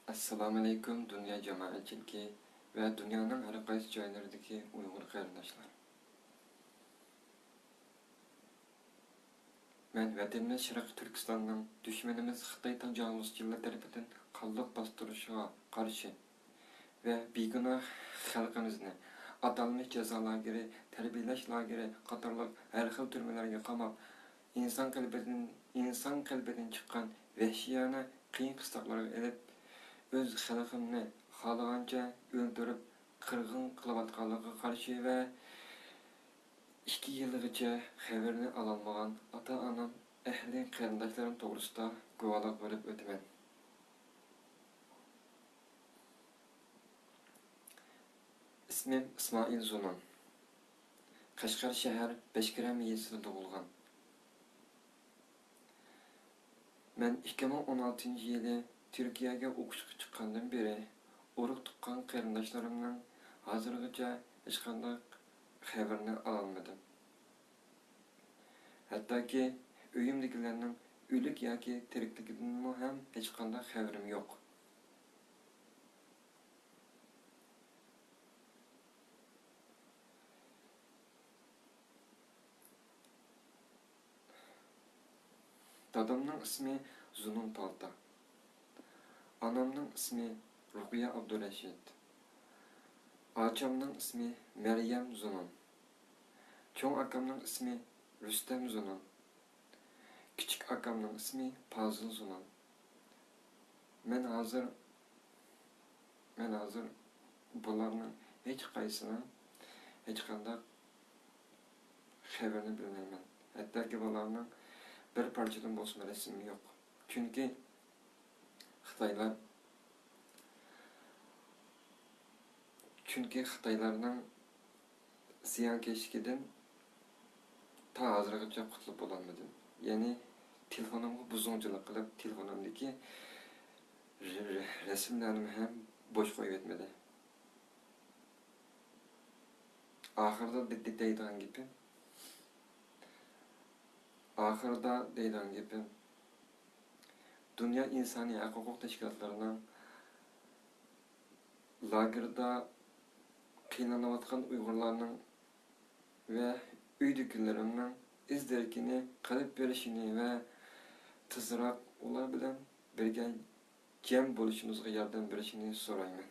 Assalomu alaykum dunyo jamoatchiligi va dunyoning har qaysi joylaridagi Uyg'ur qarindoshlar. Men vatanimiz Sharq Turkistonning dushmanimiz Xitoy tajovuzchilari tomonidan qonliq bostirishiga qarshi va begunoh xalqimizni atalmish jazo lageri, tarbiyalash lageri qatorliq har xil turmalarga qamab, inson qalbidan chiqqan vahshiyona qiyin qistoqlarga elib öz xalqimni xalagancha öldürüp qirg'in qilayotganligiga qarshi va 2 yilgacha xabarini ololmagan ota-onam, ahli qarindoshlarim to'g'risida guvohlik berib o'taman. İsmim İsmail Zunan. Qashqar shahar Beshkiram yezisida tug'ilgan. Men 2016-yili Türkiye'ye o'qishga chiqqandan beri urug' tuqqan qarindoshlarimning hozirgacha hech qanday xabarini ololmadim. Hattoki uyimdagilarning o'lik yoki tirikligidan ham hech qanday xabarim yo'q. Dadamning ismi Zunun Palta. Anamning ismi Ruqiya Abdurashid. Acamning ismi Meryem Zunan. Cho'ng akamning ismi Rustam Zunan. Kichik akamning ismi Fazil Zunan. Men hozir bularning hech qaysini hech qanday xabarini bilmayman. Hattoki bularning bir parchadan bo'lsin rasmi yo'q. Chunki Xitoylarning ziyonkashligidan ta hozirgacha qutulib bo'lolmadim. Ya'ni telefonimga buzg'unchilik qilib, telefonimdagi rasmlarni ham bo'sh qo'yib etmadi. Oxirida deydigan gapim Dünya insoniy huquq tashkilotlarining lagerda qiynalıyotgan Uyg'urlarning va uydagilarimning izdirkini qilib berishini va tezroq ular bilan birga jam bo'lishimizga yordam berishini so'rayman.